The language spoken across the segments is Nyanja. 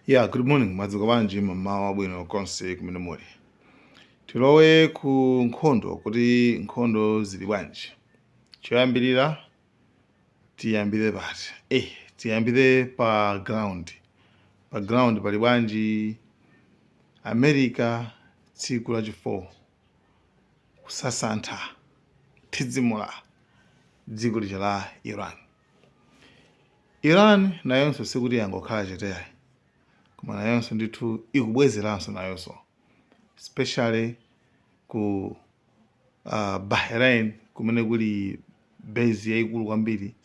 Yeah, good morning. Madzuka banji mmawa abwino konse kumene muli. Tilowe ku nkhondo kuti nkhondo zili bwanji. Choyambirira tiyambire pati. Tiyambire pa ground. Pa ground pali bwanji America tsiku la chifo kusasantha tizimula dziko lija la Iran. Iran nayonso sikuti yangokhala cheteyayi. Koma nayonso ndithu ikubwezeranso nayonso. Especially ku Bahrain kumene kuli base yayikulu kwambiri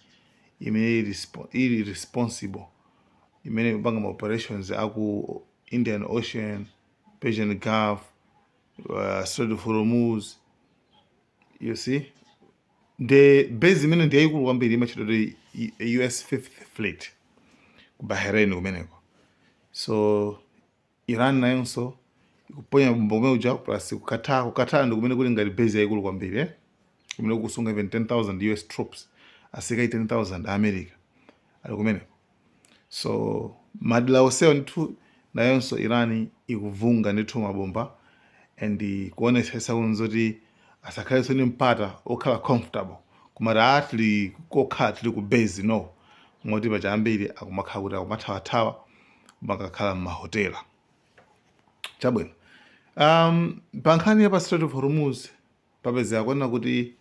imene ili responsible imene ipanga ma operations aku Indian Ocean, Persian Gulf, Strait of Hormouz. You see, the base imene ndi yayikulu kwambiri imachitwa US 5th Fleet ku Bahrain kumeneko. So Iran nayonso ikuponya bombe uja plus kukatha ndi kumene kuli ngati base yayikulu kwambiri kumene kusunga even 10,000 US troops asika 10,000 America ali kumeneko. So madila onsewo ndithu nayonso Iran ikuvunga ndithu mabomba and kuonetsa kuti asakhalenso ni mpata okhala comfortable kumati atili kokhala tili ku base no moti paja ambiri akumakhala kuti akumathawathawa makakhala m'mahotela. Chabwino. Pa nkhani ya pa Strait of Hormouz papezeka kuona kuti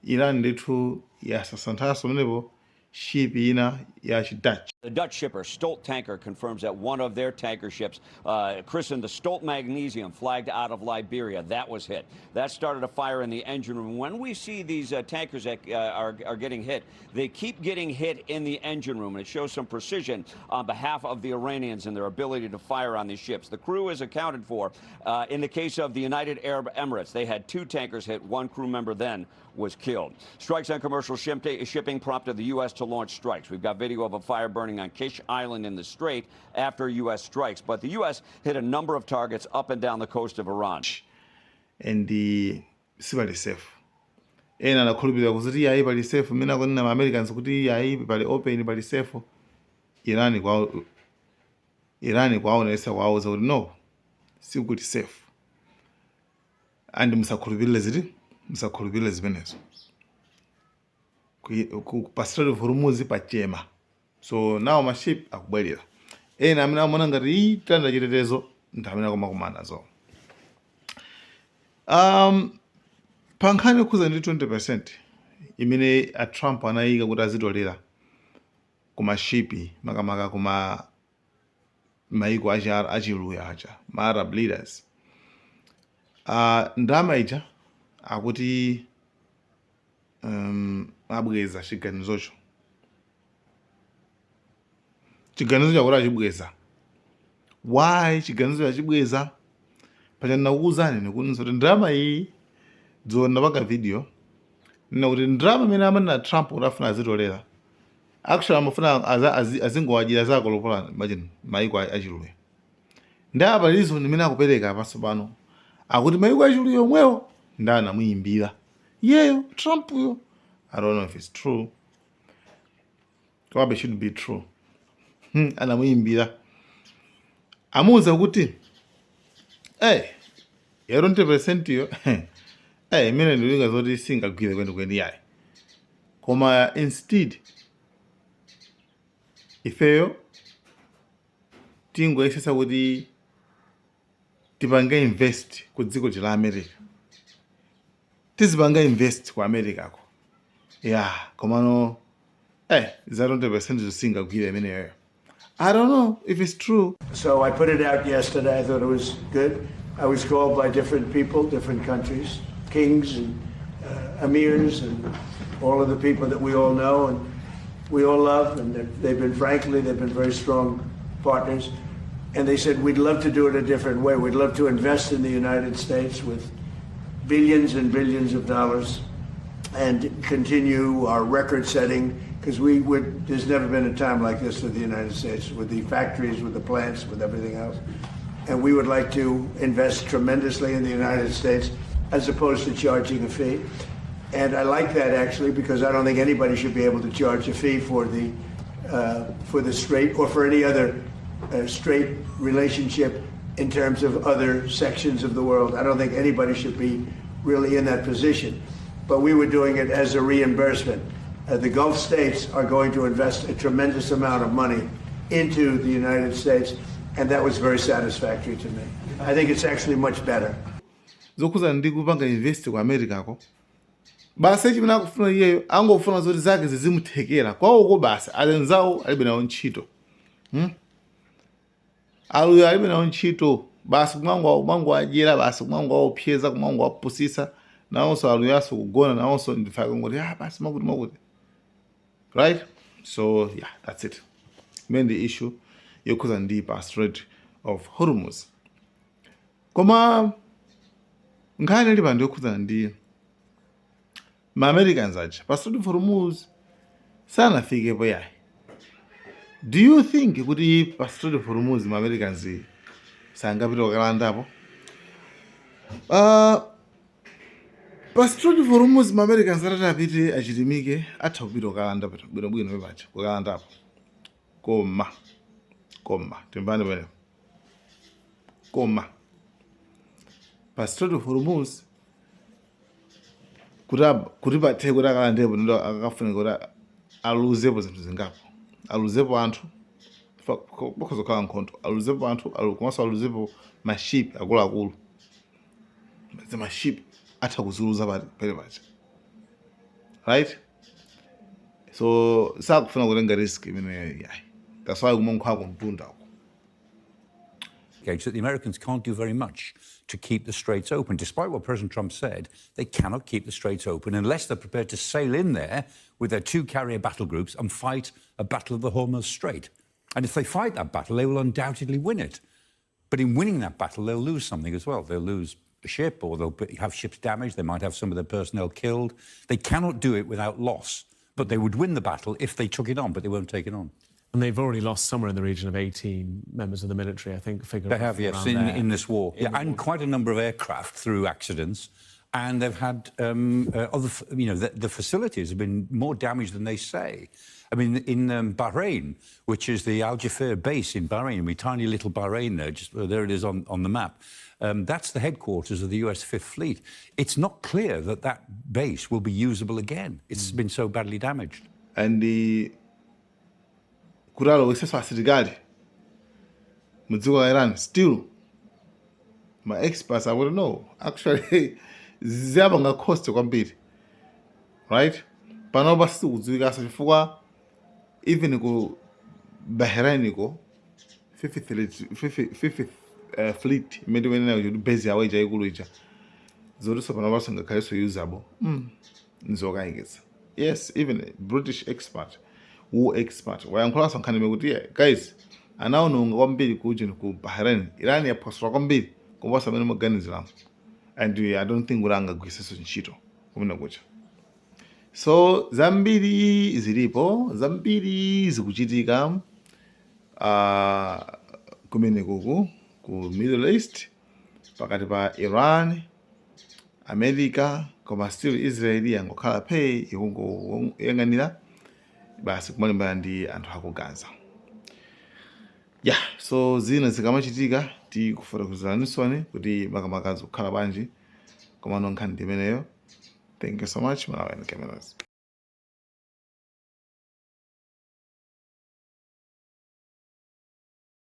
Iran ndithu yasasanthaso menepo ship ina ya Dutch. The Dutch shipper Stolt Tanker confirms that one of their tanker ships, christened the Stolt Magnesium, flagged out of Liberia, that was hit. That started a fire in the engine room. When we see these tankers that are getting hit, they keep getting hit in the engine room, and it shows some precision on behalf of the Iranians and their ability to fire on these ships. The crew is accounted for. In the case of the United Arab Emirates, they had 2 tankers hit. One crew member then was killed. Strikes on commercial shipping prompted the U.S. to launch strikes. We've got video of a fire burning on Kish Island in the Strait after U.S. strikes. But the U.S. hit a number of targets up and down the coast of Iran. And sibali safe. Ena nakhulupirira kuti yayi pali safe mina kwanina Americans kuti yayi pali open pali safe. Iran kwaonesa kwauza kuti no sikuti safe. And musakhulupirire zimenezo. Pa Strait of Hormouz pachema. So now my ship akubwelera. Ena amene amona ngati tanda chitetezo ndamene kumakumana zo. Pa nkhani khuza ndi 20% imene a Trump anayika kuti azitolera kuma shipi makamaka kuma maiko achiluya acha ma Arab leaders. Ndama ija akuti abweza chiganizocho. Chiganizo chakuti achibweza. Why chiganizo achibweza? Pacha ndinakuwuzani nikuninso kuti ndalama iyi dzona paka video nina kuti ndalama imene amanena Trump kuti afuna azitolera actually amafuna azingowadyera zako lopola imagine maiko achiluya. Ndapa lizo imene akupereka paso pano akuti maiko achiluya omwewo ndanamuyimbira yeyo Trump yo. I don't know if it's true. Probably shouldn't be true. Anamuyimbira amuwuza kuti ya 20% yo imene ndilinga zoti singagwire kwenikweni yayi. Koma instead ifeyo tingoyesesa kuti tipange invest ku dziko la America. Tizipanga invest ku America ko. Komano za 20% zisingagwire imeneyo. I don't know if it's true. So I put it out yesterday. I thought it was good. I was called by different people, different countries, kings and emirs and all of the people that we all know and we all love. And they've been very strong partners. And they said, we'd love to do it a different way. We'd love to invest in the United States with billions and billions of dollars and continue our record setting, because there's never been a time like this with the United States, with the factories, with the plants, with everything else. And we would like to invest tremendously in the United States as opposed to charging a fee. And I like that actually, because I don't think anybody should be able to charge a fee for the for the Strait or for any other Strait relationship in terms of other sections of the world. I don't think anybody should be really in that position. But we were doing it as a reimbursement. The Gulf states are going to invest a tremendous amount of money into the United States, and that was very satisfactory to me. I think it's actually much better. Zokuza ndi kupanga invest ku America ko. Basi chimene akufuna iyeyo angofuna zoti zake zizimuthekera kwawo ko basi alenzawo alibe nawo ntchito. Aluyo alibe nawo ntchito basi kumwango ajera basi kumwango opyeza kumwango opusisa nawonso aluyaso kugona nawonso ndifaka ngoti basi makuti. Right? So yeah, that's it. Main the issue yokuza ndi pa Strait of Hormouz. Koma nkhani ili pandi yokuza ndi ma-Americans aja pa Strait of Hormouz sanafikepo yayi. Do you think kuti pa Strait of Hormouz ma-Americans sangapita kukalandapo? Pa Strait of Hormouz ma-Americans atapite achitimike atha kupita kukalanda bwinobwino paja kukalandapo. Koma timbani pene. Koma pa Strait of Hormouz kuti pathe kuti akalandepo ndo akafuna kuti aluzepo zinthu zingapo. Aluzepo anthu bakuzokhala nkhondo. Aluzepo anthu komanso aluzepo maship akuluakulu. Maship atha kuzuluza pale paja. Right? So sakufuna kutenga risk imene yayi. That's why kumonkhwako mtunda. That the Americans can't do very much to keep the straits open. Despite what President Trump said, they cannot keep the straits open unless they're prepared to sail in there with their 2 carrier battle groups and fight a battle of the Hormuz Strait. And if they fight that battle, they will undoubtedly win it. But in winning that battle, they'll lose something as well. They'll lose a ship, or they'll have ships damaged. They might have some of their personnel killed. They cannot do it without loss. But they would win the battle if they took it on, but they won't take it on. And they've already lost somewhere in the region of 18 members of the military, I think. They have, yes, in this war. Yeah, and quite a number of aircraft through accidents. And they've had other, the facilities have been more damaged than they say. I mean, in Bahrain, which is the Al Jafir base in Bahrain, tiny little Bahrain there, just there it is on the map. That's the headquarters of the US 5th Fleet. It's not clear that that base will be usable again. It's been so badly damaged. And the kuralo wekseso asilikali mudziko la Iran still my experts I wouldn't know actually ziyabanga cost kwambiri, right? Panopa sikudziwikaso chifukwa even ku Bahrain ko 50th fleet imene imeneyo kuti base yawo ija ikulu ija zotiso panopa singakhaleso usable nzokayikitsa. Yes, even a British expert war expert wayankhulaso nkhani kuti guys anaononga kwambiri kujeni ku Bahrain. Iran yaphwasula kwambiri kuposa amene muganiziramo, and I don't think kuti angagwiritsenso ntchito kumene kucha. So zambiri zilipo, zambiri zikuchitika kumene kuku ku Middle East pakati pa Iran, America, koma still Israel yangokhala pay ikungoyang'anira basi kumalimbana ndi anthu aku Gaza. Yeah, so zina zikamachitika tikufotokozeranisoni kuti makamakazi kukhala bwanji koma nonkhani ndimeneyo. Thank you so much, Malawi and cameras.